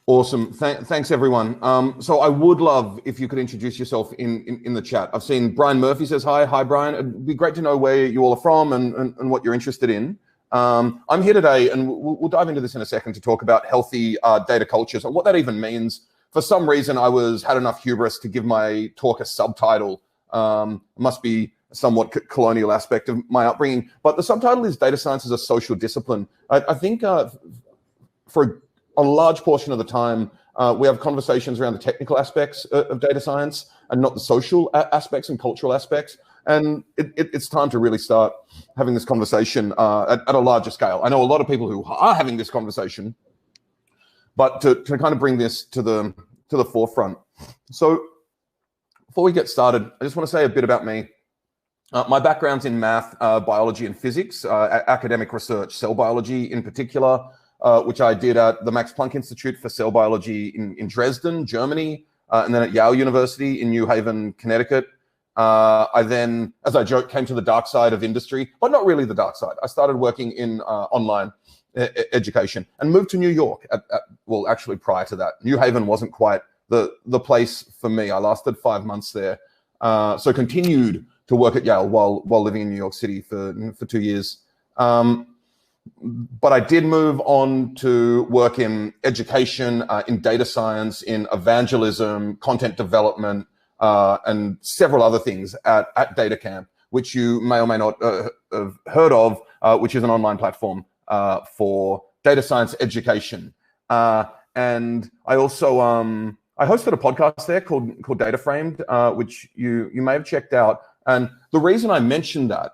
Awesome. Thanks, everyone. So I would love if you could introduce yourself in the chat. I've seen Brian Murphy says hi. Hi, Brian. It'd be great to know where you all are from and what you're interested in. I'm here today, and we'll dive into this in a second, to talk about healthy data cultures and what that even means. For some reason, I had enough hubris to give my talk a subtitle. It must be a somewhat colonial aspect of my upbringing, but the subtitle is Data Science as a Social Discipline. I think for a large portion of the time, we have conversations around the technical aspects of data science and not the social aspects and cultural aspects. And it's time to really start having this conversation at a larger scale. I know a lot of people who are having this conversation, but to kind of bring this to the forefront. So before we get started, I just want to say a bit about me. My background's in math, biology, and physics, academic research, cell biology in particular, which I did at the Max Planck Institute for Cell Biology in Dresden, Germany, and then at Yale University in New Haven, Connecticut. I then, as I joke, came to the dark side of industry, but not really the dark side. I started working in online education and moved to New York. Well, actually, prior to that, New Haven wasn't quite the place for me. I lasted 5 months there, so continued to work at Yale while living in New York City for 2 years. But I did move on to work in education, in data science, in evangelism, content development, and several other things at DataCamp, which you may or may not have heard of, which is an online platform for data science education. And I also I hosted a podcast there called Data Framed, which you may have checked out. And the reason I mentioned that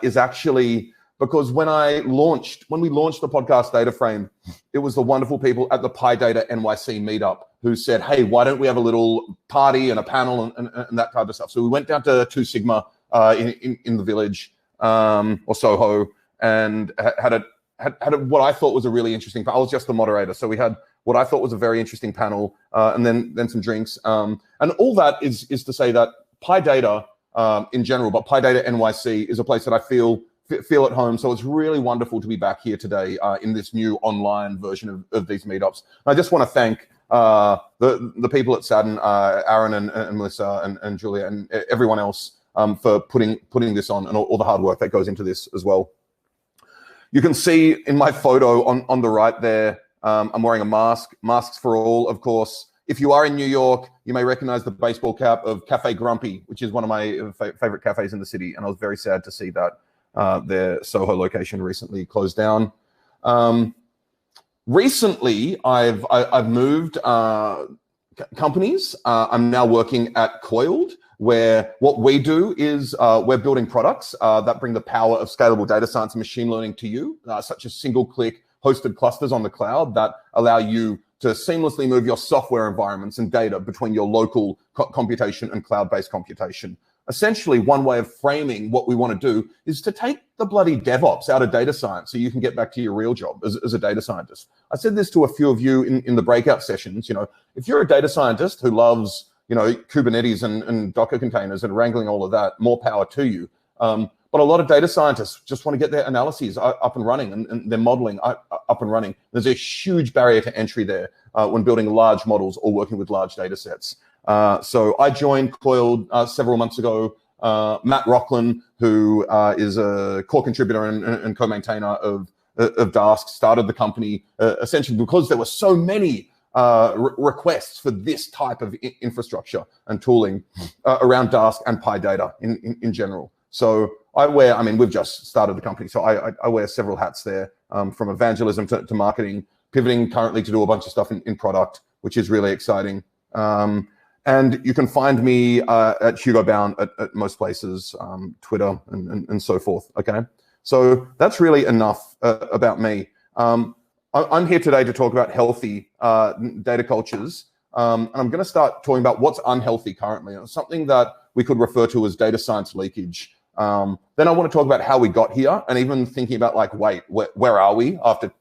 is actually because when we launched the podcast Data Frame, it was the wonderful people at the PyData NYC meetup who said, hey, why don't we have a little party and a panel and that type of stuff. So we went down to 2 Sigma in the Village or Soho, and had what I thought was a really interesting. I was just the moderator, so we had what I thought was a very interesting panel, and then some drinks. And all that is to say that PyData in general, but PyData NYC is a place that I feel at home. So it's really wonderful to be back here today in this new online version of these meetups. And I just want to thank the people at Saturn, Aaron and Melissa and Julia and everyone else for putting this on, and all the hard work that goes into this as well. You can see in my photo on the right there, I'm wearing a mask. Masks for all, of course. If you are in New York, you may recognize the baseball cap of Cafe Grumpy, which is one of my favorite cafes in the city. And I was very sad to see that their Soho location recently closed down. Recently, I've moved companies. I'm now working at Coiled, where what we do is we're building products that bring the power of scalable data science and machine learning to you, such as single-click hosted clusters on the cloud that allow you to seamlessly move your software environments and data between your local computation and cloud-based computation. Essentially, one way of framing what we want to do is to take the bloody DevOps out of data science so you can get back to your real job as a data scientist. I said this to a few of you in the breakout sessions. If you're a data scientist who loves, Kubernetes and Docker containers and wrangling all of that, more power to you. But a lot of data scientists just want to get their analyses up and running and their modeling up and running. There's a huge barrier to entry there when building large models or working with large data sets. So I joined Coiled several months ago. Matt Rocklin, who is a core contributor and co-maintainer of Dask, started the company essentially because there were so many requests for this type of infrastructure and tooling around Dask and PyData in general. So we've just started the company, so I wear several hats there, from evangelism to marketing, pivoting currently to do a bunch of stuff in product, which is really exciting. And you can find me at Hugo Bowne at most places, Twitter and so forth, okay? So that's really enough about me. I'm here today to talk about healthy data cultures, and I'm gonna start talking about what's unhealthy currently, something that we could refer to as data science leakage. Then I want to talk about how we got here, and even thinking about where are we after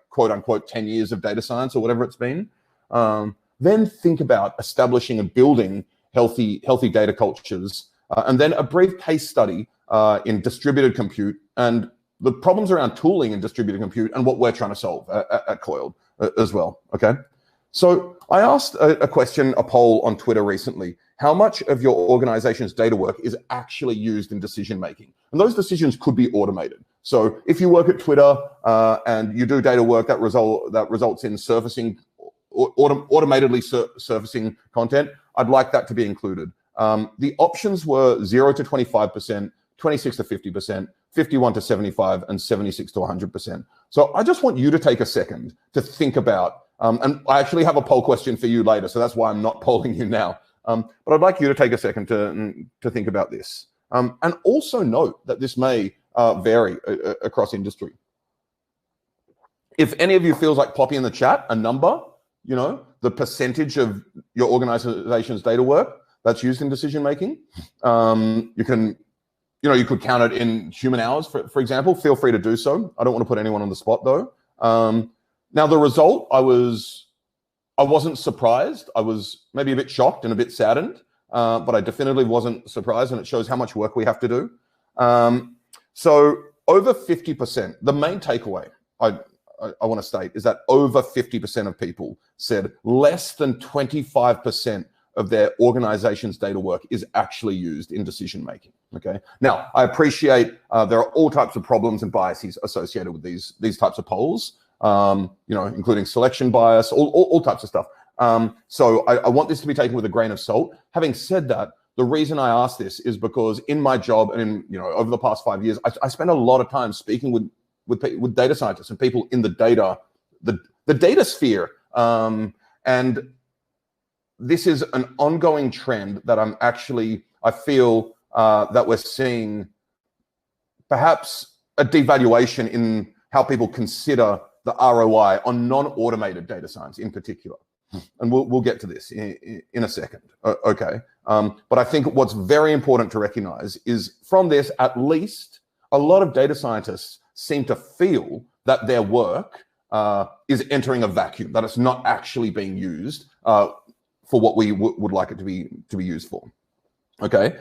quote unquote 10 years of data science or whatever it's been. Then think about establishing and building healthy data cultures, and then a brief case study in distributed compute and the problems around tooling in distributed compute and what we're trying to solve at Coiled as well, okay? So I asked a question, a poll on Twitter recently. How much of your organization's data work is actually used in decision making? And those decisions could be automated. So if you work at Twitter and you do data work that results in surfacing, automatically surfacing content, I'd like that to be included. The options were 0 to 25%, 26 to 50%, 51 to 75, and 76 to 100%. So I just want you to take a second to think about, and I actually have a poll question for you later, so that's why I'm not polling you now. But I'd like you to take a second to think about this. And also note that this may vary across industry. If any of you feels like popping in the chat a number, you know, the percentage of your organization's data work that's used in decision making, you can, you could count it in human hours, for example. Feel free to do so. I don't want to put anyone on the spot though. Now the result, I wasn't surprised. I was maybe a bit shocked and a bit saddened, but I definitively wasn't surprised, and it shows how much work we have to do. So over 50%, the main takeaway I want to state is that over 50% of people said less than 25% of their organization's data work is actually used in decision making. Okay. Now, I appreciate there are all types of problems and biases associated with these types of polls, including selection bias, all types of stuff. So I want this to be taken with a grain of salt. Having said that, the reason I ask this is because in my job and over the past 5 years, I spent a lot of time speaking with data scientists and people in the data sphere, and this is an ongoing trend that I feel that we're seeing perhaps a devaluation in how people consider the ROI on non-automated data science in particular. And we'll get to this in a second, okay? But I think what's very important to recognize is from this, at least a lot of data scientists seem to feel that their work is entering a vacuum, that it's not actually being used for what we would like it to be used for. Okay,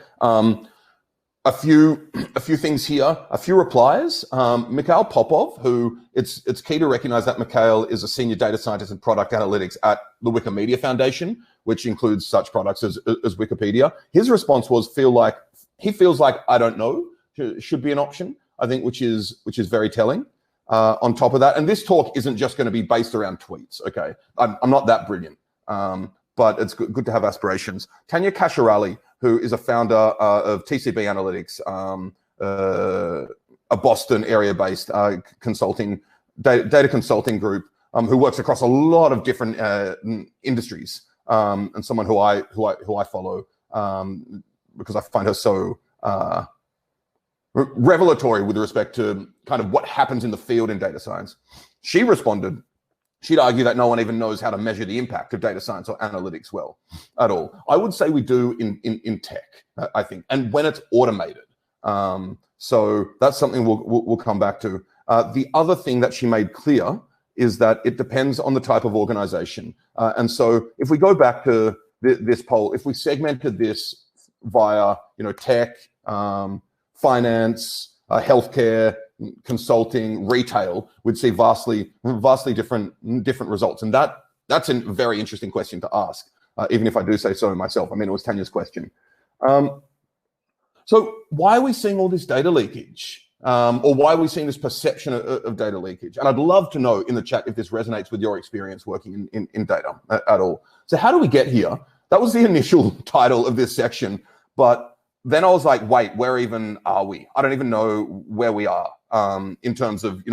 a few things here, a few replies. Mikhail Popov, who it's key to recognize that Mikhail is a senior data scientist in product analytics at the Wikimedia Foundation, which includes such products as Wikipedia. His response was he feels like I don't know should be an option. I think which is very telling. On top of that, and this talk isn't just going to be based around tweets. Okay, I'm not that brilliant. But it's good to have aspirations. Tanya Kasharali, who is a founder of TCB Analytics, a Boston area-based consulting data consulting group, who works across a lot of different industries, and someone who I follow because I find her so revelatory with respect to kind of what happens in the field in data science. She responded. She'd argue that no one even knows how to measure the impact of data science or analytics well at all. I would say we do in tech, I think, and when it's automated. So that's something we'll come back to. The other thing that she made clear is that it depends on the type of organization. And so if we go back to this poll, if we segmented this via tech, finance, healthcare, consulting, retail, we'd see vastly different results. And that's a very interesting question to ask, even if I do say so myself. I mean, it was Tanya's question. So why are we seeing all this data leakage? Or why are we seeing this perception of data leakage? And I'd love to know in the chat if this resonates with your experience working in data at all. So how do we get here? That was the initial title of this section, but then I was like, wait, where even are we? I don't even know where we are in terms of,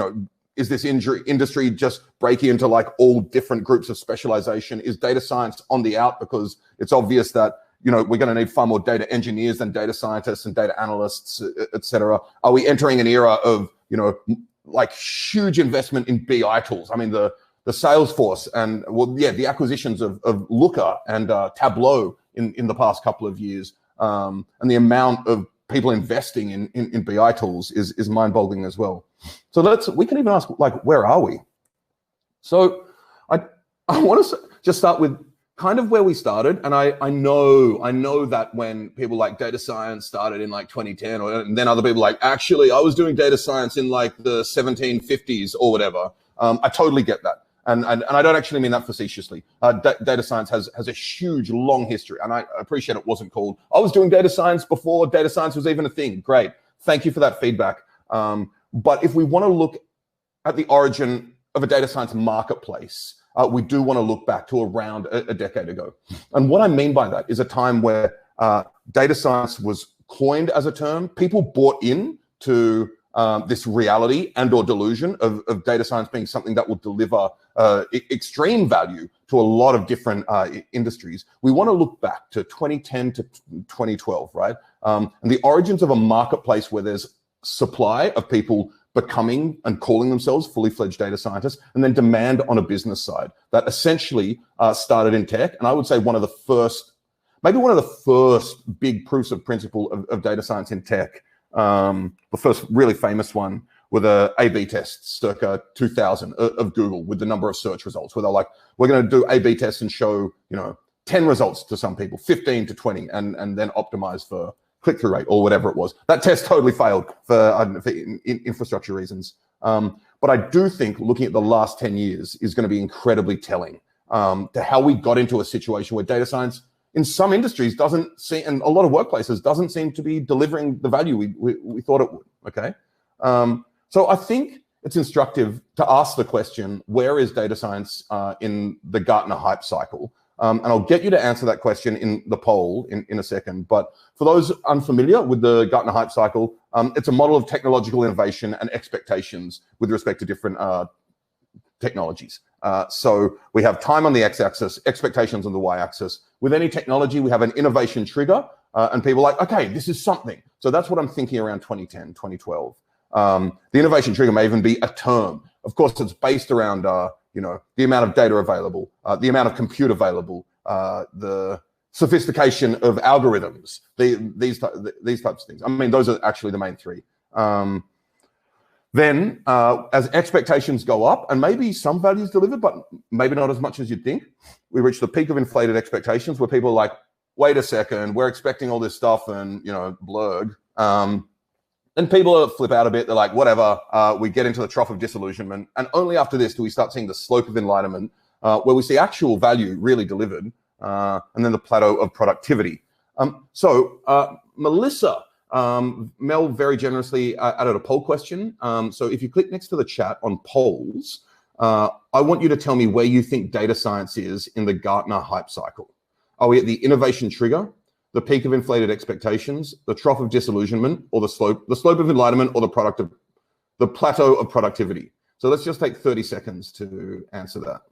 is this industry just breaking into like all different groups of specialization? Is data science on the out because it's obvious that, we're going to need far more data engineers than data scientists and data analysts, et cetera? Are we entering an era of, like huge investment in BI tools? I mean, the Salesforce and the acquisitions of Looker and Tableau in the past couple of years. And the amount of people investing in BI tools is mind-boggling as well. So we can even ask, like, where are we? So I want to just start with kind of where we started. And I know that when people like data science started in like 2010, and then other people like, actually, I was doing data science in like the 1750s or whatever. I totally get that. And I don't actually mean that facetiously. Data science has a huge, long history. And I appreciate it wasn't called, I was doing data science before data science was even a thing. Great. Thank you for that feedback. But if we want to look at the origin of a data science marketplace, we do want to look back to around a decade ago. And what I mean by that is a time where data science was coined as a term. People bought in to this reality and or delusion of data science being something that will deliver extreme value to a lot of different industries. We want to look back to 2010 to 2012, right? And the origins of a marketplace where there's supply of people becoming and calling themselves fully fledged data scientists, and then demand on a business side that essentially started in tech. And I would say maybe one of the first big proofs of principle of data science in tech. The first really famous one were the A/B tests circa 2000 of Google with the number of search results, where they're like, we're going to do A/B tests and show, 10 results to some people, 15 to 20, and then optimize for click-through rate or whatever it was. That test totally failed for infrastructure reasons. But I do think looking at the last 10 years is going to be incredibly telling to how we got into a situation where data science in some industries doesn't seem, and a lot of workplaces doesn't seem to be delivering the value we thought it would, okay? So I think it's instructive to ask the question, where is data science in the Gartner hype cycle? And I'll get you to answer that question in the poll in a second. But for those unfamiliar with the Gartner hype cycle, it's a model of technological innovation and expectations with respect to different technologies. So we have time on the x-axis, expectations on the y-axis. With any technology, we have an innovation trigger, and people are like, okay, this is something. So that's what I'm thinking around 2010, 2012. The innovation trigger may even be a term. Of course, it's based around the amount of data available, the amount of compute available, the sophistication of algorithms, these types of things. I mean, those are actually the main three. Then, as expectations go up, and maybe some value is delivered, but maybe not as much as you'd think, we reach the peak of inflated expectations where people are like, wait a second, we're expecting all this stuff and, blurg. And people flip out a bit. They're like, whatever. We get into the trough of disillusionment. And only after this do we start seeing the slope of enlightenment, where we see actual value really delivered, and then the plateau of productivity. Melissa, Mel very generously added a poll question. So if you click next to the chat on polls, I want you to tell me where you think data science is in the Gartner hype cycle. Are we at the innovation trigger, the peak of inflated expectations, the trough of disillusionment, or the slope of enlightenment, or the plateau of productivity? So let's just take 30 seconds to answer that.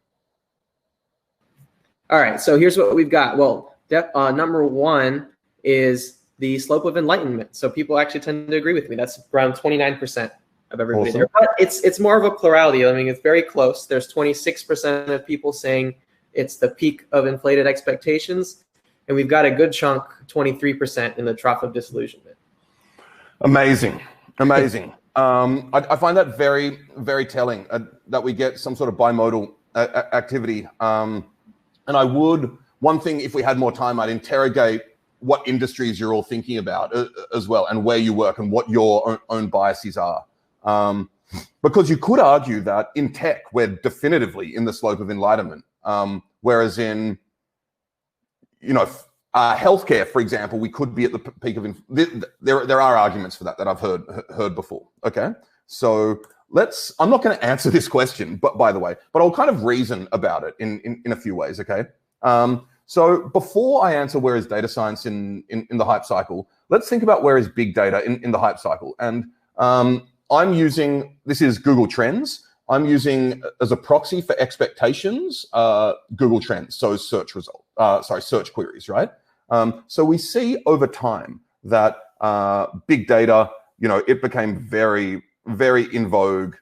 All right, so here's what we've got. Well, number one is the slope of enlightenment. So people actually tend to agree with me. That's around 29% of everybody there. But it's more of a plurality. I mean, it's very close. There's 26% of people saying it's the peak of inflated expectations. And we've got a good chunk, 23%, in the trough of disillusionment. Amazing. I find that very, very telling that we get some sort of bimodal activity. And one thing, if we had more time, I'd interrogate what industries you're all thinking about as well, and where you work and what your own biases are. Because you could argue that in tech, we're definitively in the slope of enlightenment, whereas in healthcare, for example, we could be at the peak of. There are arguments for that I've heard before. Okay, so I'm not going to answer this question, but by the way, but I'll kind of reason about it in a few ways. Okay, so before I answer where is data science in the hype cycle, let's think about where is big data in the hype cycle. And this is Google Trends. I'm using as a proxy for expectations Google Trends, so search queries, right? So we see over time that big data, it became very, very in vogue,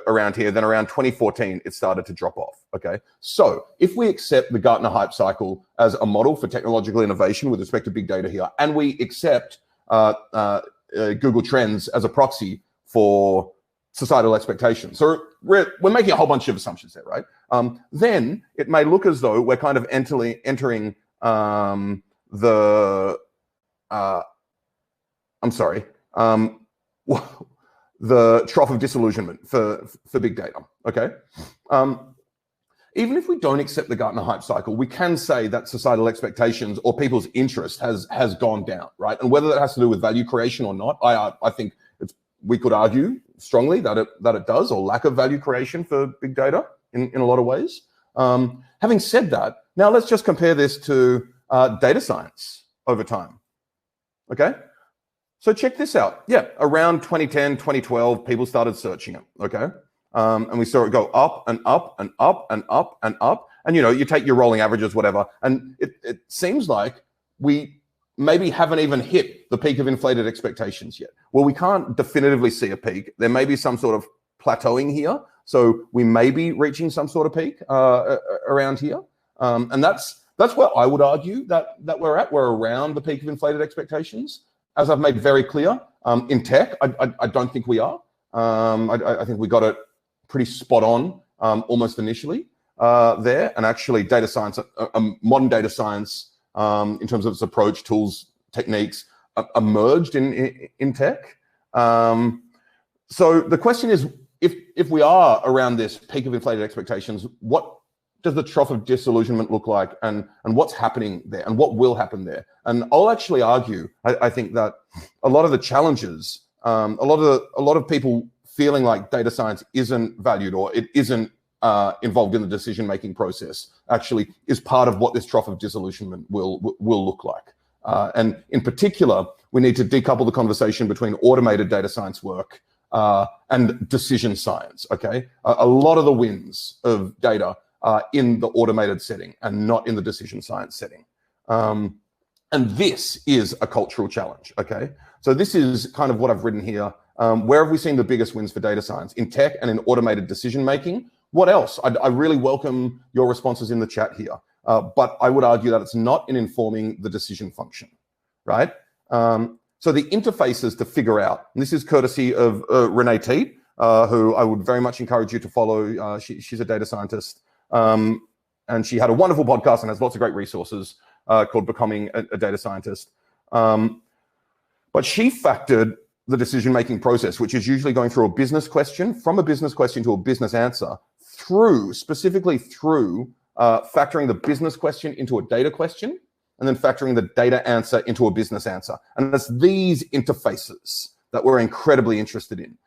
around here. Then around 2014, it started to drop off, okay? So if we accept the Gartner hype cycle as a model for technological innovation with respect to big data here, and we accept Google Trends as a proxy for societal expectations. So we're making a whole bunch of assumptions there, right? Then it may look as though we're kind of entering the trough of disillusionment for big data, okay? even if we don't accept the Gartner hype cycle, we can say that societal expectations or people's interest has gone down, right? And whether that has to do with value creation or not, I think we could argue strongly that it does, or lack of value creation for big data in a lot of ways. Having said that, now let's just compare this to data science over time, okay? So check this out. Yeah, around 2010, 2012, people started searching it, okay? And we saw it go up and up and up and up and up. And, you know, you take your rolling averages, whatever, and it seems like we maybe haven't even hit the peak of inflated expectations yet. Well, we can't definitively see a peak. There may be some sort of plateauing here. So we may be reaching some sort of peak around here. And that's where I would argue that we're at. We're around the peak of inflated expectations. As I've made very clear, in tech, I don't think we are. I think we got it pretty spot on almost initially there. And actually data science, modern data science, in terms of its approach, tools, techniques, emerged in tech. So the question is, if we are around this peak of inflated expectations, what does the trough of disillusionment look like, and what's happening there, and what will happen there? And I'll actually argue, I think that a lot of the challenges, a lot of people feeling like data science isn't valued or it isn't involved in the decision-making process actually is part of what this trough of disillusionment will look like. And in particular, we need to decouple the conversation between automated data science work and decision science, okay? A lot of the wins of data are in the automated setting and not in the decision science setting. And this is a cultural challenge, okay? So this is kind of what I've written here. Where have we seen the biggest wins for data science? In tech and in automated decision-making. What else? I really welcome your responses in the chat here. But I would argue that it's not in informing the decision function, right? So the interfaces to figure out, and this is courtesy of Renee Teat, who I would very much encourage you to follow. She's a data scientist, and she had a wonderful podcast and has lots of great resources called Becoming a Data Scientist. But she factored the decision-making process, which is usually going through a business question, from a business question to a business answer, specifically through factoring the business question into a data question, and then factoring the data answer into a business answer. And it's these interfaces that we're incredibly interested in.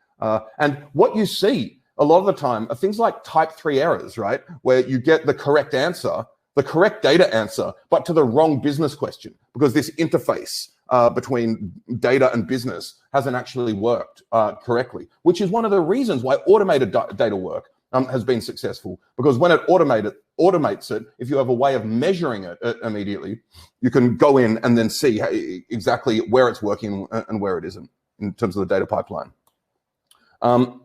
And what you see a lot of the time are things like type 3 errors, right? Where you get the correct answer, the correct data answer, but to the wrong business question, because this interface between data and business hasn't actually worked correctly, which is one of the reasons why automated data work has been successful, because when it automates it, if you have a way of measuring it immediately, you can go in and then see exactly where it's working and where it isn't in terms of the data pipeline.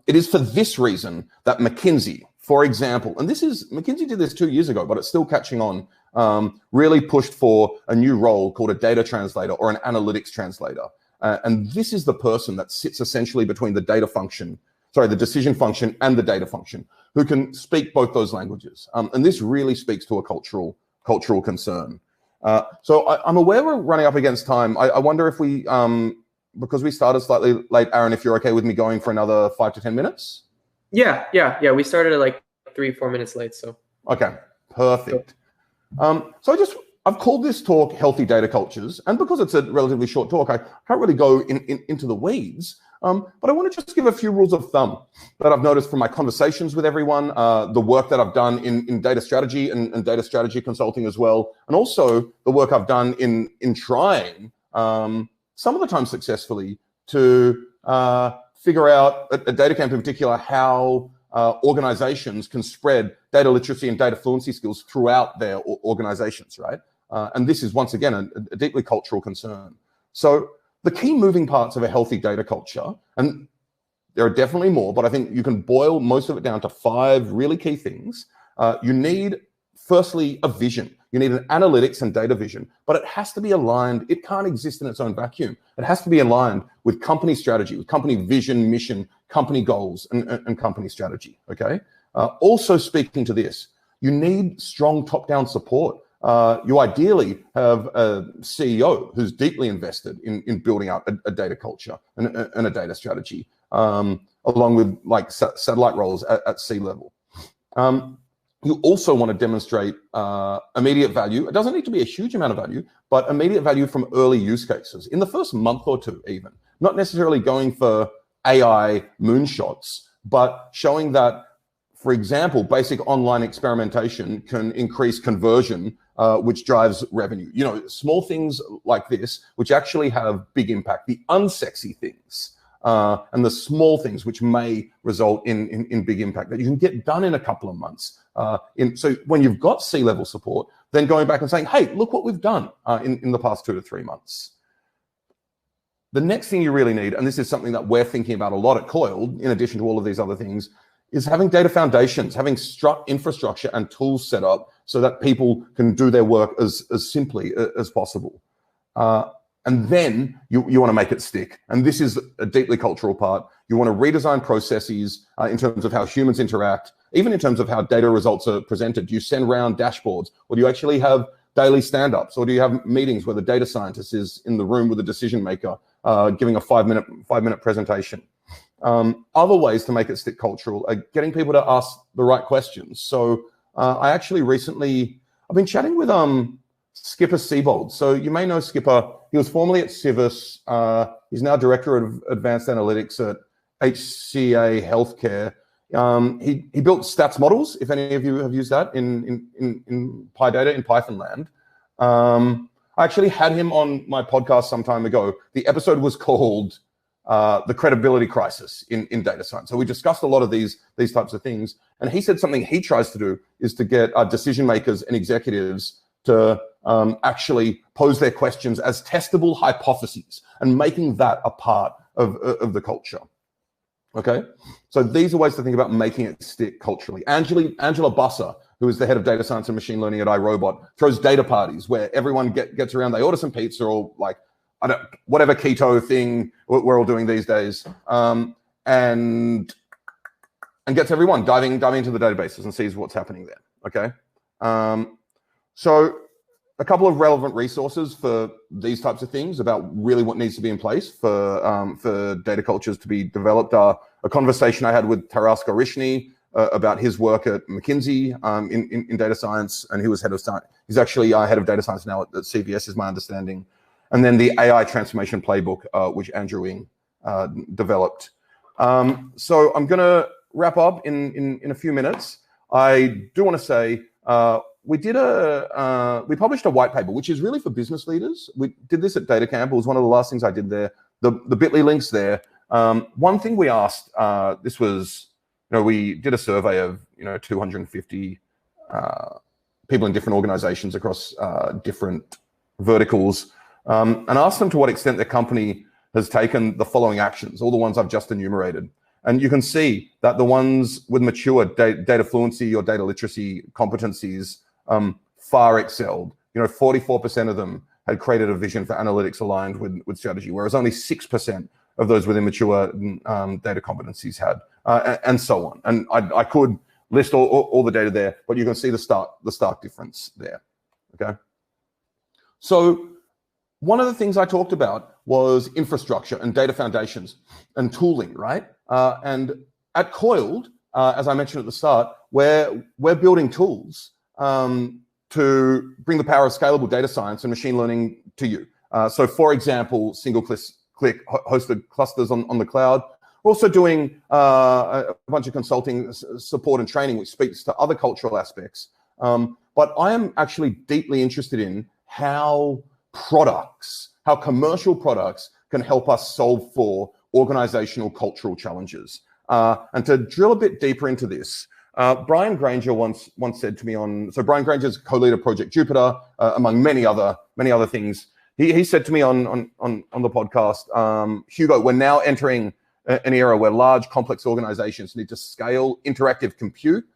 It is for this reason that McKinsey, for example, and McKinsey did this 2 years ago, but it's still catching on, really pushed for a new role called a data translator or an analytics translator. And this is the person that sits essentially between the decision function and the data function, who can speak both those languages. And this really speaks to a cultural concern. So I'm aware we're running up against time. I wonder if we, because we started slightly late, Aaron, if you're okay with me going for another 5 to 10 minutes? Yeah. We started at like 3-4 minutes late, so. Okay, perfect. So I've called this talk Healthy Data Cultures, and because it's a relatively short talk, I can't really go into the weeds, but I want to just give a few rules of thumb that I've noticed from my conversations with everyone, the work that I've done in data strategy and data strategy consulting as well, and also the work I've done in trying, some of the time successfully, to figure out, at Data Camp in particular, how organizations can spread data literacy and data fluency skills throughout their organizations, right? And this is, once again, a deeply cultural concern. So the key moving parts of a healthy data culture, and there are definitely more, but I think you can boil most of it down to 5 really key things. You need, firstly, a vision. You need an analytics and data vision, but it has to be aligned. It can't exist in its own vacuum. It has to be aligned with company strategy, with company vision, mission, company goals, and company strategy, okay? Also speaking to this, you need strong top-down support. You ideally have a CEO who's deeply invested in building out a data culture and a data strategy, along with like satellite roles at C-level. You also want to demonstrate immediate value. It doesn't need to be a huge amount of value, but immediate value from early use cases in the first month or two even. Not necessarily going for AI moonshots, but showing that, for example, basic online experimentation can increase conversion, which drives revenue. You know, small things like this, which actually have big impact, the unsexy things. And the small things which may result in big impact that you can get done in a couple of months. So when you've got C-level support, then going back and saying, hey, look what we've done in the past 2 to 3 months. The next thing you really need, and this is something that we're thinking about a lot at Coiled, in addition to all of these other things, is having data foundations, having infrastructure and tools set up so that people can do their work as simply as possible. And then you want to make it stick. And this is a deeply cultural part. You want to redesign processes in terms of how humans interact, even in terms of how data results are presented. Do you send round dashboards, or do you actually have daily stand-ups, or do you have meetings where the data scientist is in the room with the decision maker giving a five-minute presentation? Other ways to make it stick cultural are getting people to ask the right questions. So I actually recently, I've been chatting with Skipper Siebold. So you may know Skipper. He was formerly at Civis. He's now Director of Advanced Analytics at HCA Healthcare. He built stats models, if any of you have used that in PyData in Python land. I actually had him on my podcast some time ago. The episode was called The Credibility Crisis in Data Science. So we discussed a lot of these types of things. And he said something he tries to do is to get decision makers and executives to actually pose their questions as testable hypotheses and making that a part of the culture. Okay, so these are ways to think about making it stick culturally. Angela Busser, who is the head of data science and machine learning at iRobot, throws data parties where everyone gets around, they order some pizza or like, whatever keto thing we're all doing these days, and gets everyone diving into the databases and sees what's happening there, okay? So a couple of relevant resources for these types of things about really what needs to be in place for data cultures to be developed are a conversation I had with Taras Gorishny about his work at McKinsey in data science, and he was head of science. He's actually head of data science now at CVS, is my understanding. And then the AI transformation playbook, which Andrew Ng developed. So I'm going to wrap up in a few minutes. I do want to say we published a white paper, which is really for business leaders. We did this at Data Camp. It was one of the last things I did there. The bit.ly link's there. One thing we asked, this was, we did a survey of 250 people in different organizations across different verticals, and asked them to what extent their company has taken the following actions, all the ones I've just enumerated. And you can see that the ones with mature data fluency or data literacy competencies far excelled. 44% of them had created a vision for analytics aligned with strategy, whereas only 6% of those with immature data competencies had, and so on. And I could list all the data there, but you can see the stark difference there, okay? So one of the things I talked about was infrastructure and data foundations and tooling, right? And at Coiled, as I mentioned at the start, we're building tools to bring the power of scalable data science and machine learning to you. So for example, single-click hosted clusters on the cloud. We're also doing a bunch of consulting support and training, which speaks to other cultural aspects. But I am actually deeply interested in how commercial products can help us solve for organizational cultural challenges. And to drill a bit deeper into this, Brian Granger once said to me so Brian Granger is co-lead of Project Jupiter, among many other things. He said to me on the podcast, Hugo, we're now entering an era where large, complex organizations need to scale interactive compute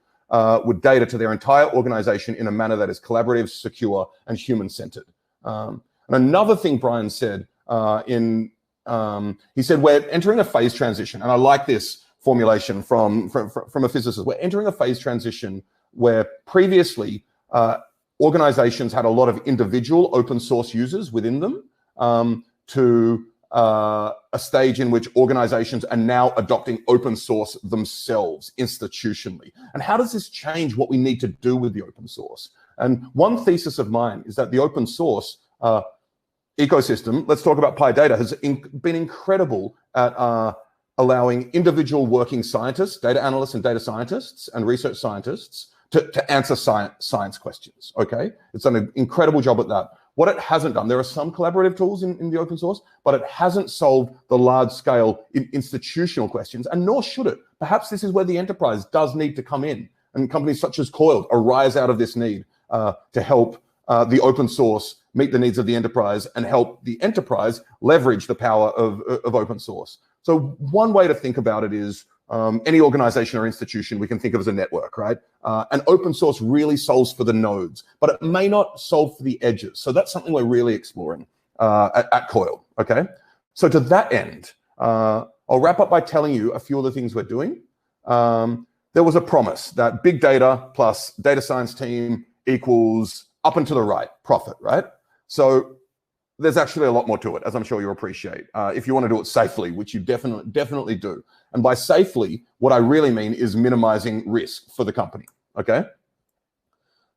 with data to their entire organization in a manner that is collaborative, secure, and human-centered. And another thing Brian said, he said, we're entering a phase transition, and I like this formulation from a physicist. We're entering a phase transition where previously organizations had a lot of individual open source users within them to a stage in which organizations are now adopting open source themselves institutionally. And how does this change what we need to do with the open source? And one thesis of mine is that the open source ecosystem, let's talk about PyData, has been incredible at allowing individual working scientists, data analysts and data scientists and research scientists to answer science questions, okay? It's done an incredible job at that. What it hasn't done, there are some collaborative tools in the open source, but it hasn't solved the large-scale institutional questions, and nor should it. Perhaps this is where the enterprise does need to come in, and companies such as Coiled arise out of this need to help the open source meet the needs of the enterprise and help the enterprise leverage the power of open source. So one way to think about it is any organization or institution we can think of as a network, right? And open source really solves for the nodes, but it may not solve for the edges. So that's something we're really exploring at Coiled, okay? So to that end, I'll wrap up by telling you a few of the things we're doing. There was a promise that big data plus data science team equals up and to the right, profit, right? So there's actually a lot more to it, as I'm sure you'll appreciate, if you want to do it safely, which you definitely do. And by safely, what I really mean is minimizing risk for the company, okay?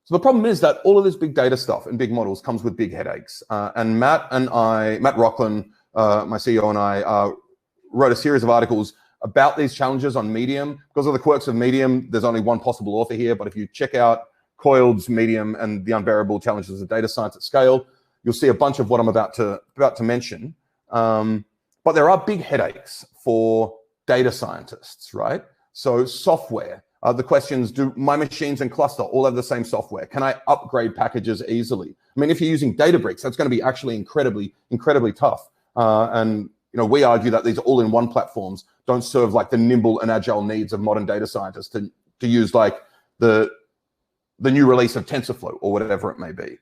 So the problem is that all of this big data stuff and big models comes with big headaches. And Matt Rocklin, my CEO, and I wrote a series of articles about these challenges on Medium. Because of the quirks of Medium, there's only one possible author here, but if you check out Coiled's Medium and the unbearable challenges of data science at scale, you'll see a bunch of what I'm about to mention. But there are big headaches for data scientists, right? So software, the questions, do my machines and cluster all have the same software? Can I upgrade packages easily? I mean, if you're using Databricks, that's going to be actually incredibly tough. And we argue that these all-in-one platforms don't serve like the nimble and agile needs of modern data scientists to use like the new release of TensorFlow or whatever it may be.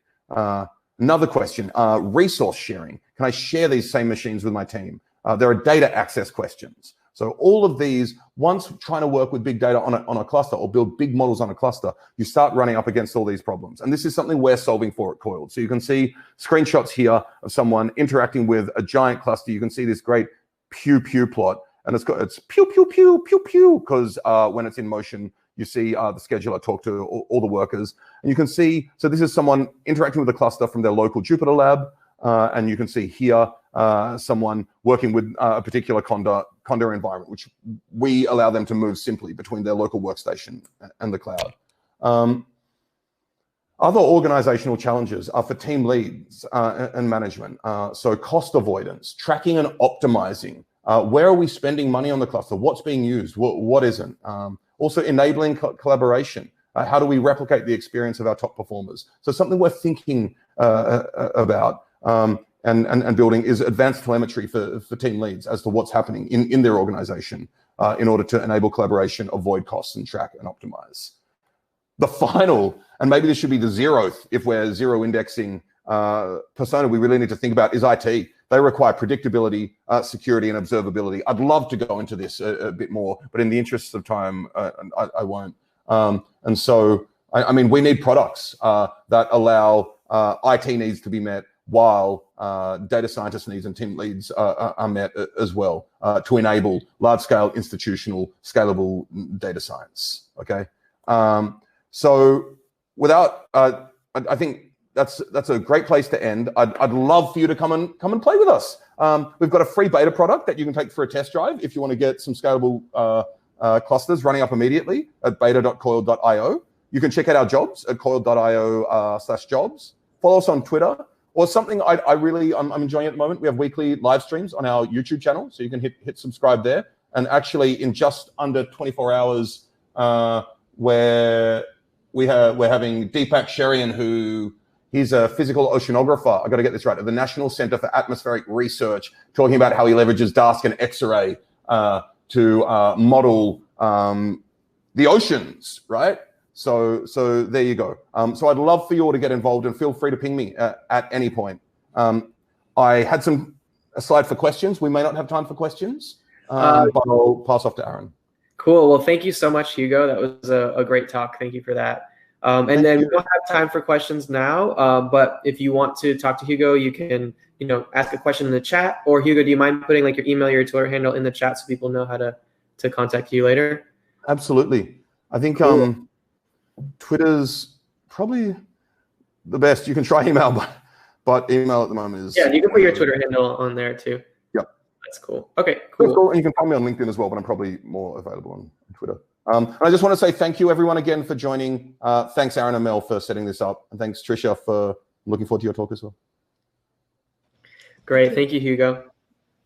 Another question, resource sharing. Can I share these same machines with my team? There are data access questions. So all of these, once trying to work with big data on a cluster or build big models on a cluster, you start running up against all these problems. And this is something we're solving for at Coiled. So you can see screenshots here of someone interacting with a giant cluster. You can see this great pew plot, and it's pew, because when it's in motion, you see the scheduler talk to all the workers. And you can see, so this is someone interacting with a cluster from their local Jupyter lab. And you can see here someone working with a particular Conda environment, which we allow them to move simply between their local workstation and the cloud. Other organizational challenges are for team leads and management. So cost avoidance, tracking and optimizing. Where are we spending money on the cluster? What's being used? What isn't? Also enabling collaboration. How do we replicate the experience of our top performers? So something we're thinking about and building is advanced telemetry for team leads as to what's happening in their organization in order to enable collaboration, avoid costs, and track and optimize. The final, and maybe this should be the zeroth, if we're zero indexing persona we really need to think about, is IT. They require predictability, security, and observability. I'd love to go into this a bit more, but in the interests of time, I won't. And so, I mean, we need products that allow IT needs to be met while data scientist needs and team leads are met as well to enable large-scale, institutional, scalable data science, okay? So without, I think that's a great place to end. I'd love for you to come and play with us. We've got a free beta product that you can take for a test drive if you want to get some scalable clusters running up immediately at beta.coiled.io. You can check out our jobs at coiled.io/jobs. Follow us on Twitter, or something I'm enjoying at the moment. We have weekly live streams on our YouTube channel, so you can hit subscribe there. And actually, in just under 24 hours, we're having Deepak Sherian, he's a physical oceanographer. I got to get this right, at the National Center for Atmospheric Research, talking about how he leverages dark and X-ray to model the oceans, right? So there you go. So I'd love for you all to get involved, and feel free to ping me at any point. I had a slide for questions. We may not have time for questions, but I'll pass off to Aaron. Cool. Well, thank you so much, Hugo. That was a great talk. Thank you for that. And then we don't have time for questions now, but if you want to talk to Hugo, you can, ask a question in the chat. Or Hugo, do you mind putting like your email, your Twitter handle in the chat so people know how to contact you later? Absolutely. I think Twitter's probably the best. You can try email, but email at the moment is... Yeah, you can put your Twitter handle on there too. Yep. That's cool. Okay, cool. That's cool. And you can find me on LinkedIn as well, but I'm probably more available on Twitter. And I just want to say thank you, everyone, again for joining. Thanks, Aaron and Mel, for setting this up. And thanks, Trisha, for looking forward to your talk as well. Great. Thank you, Hugo.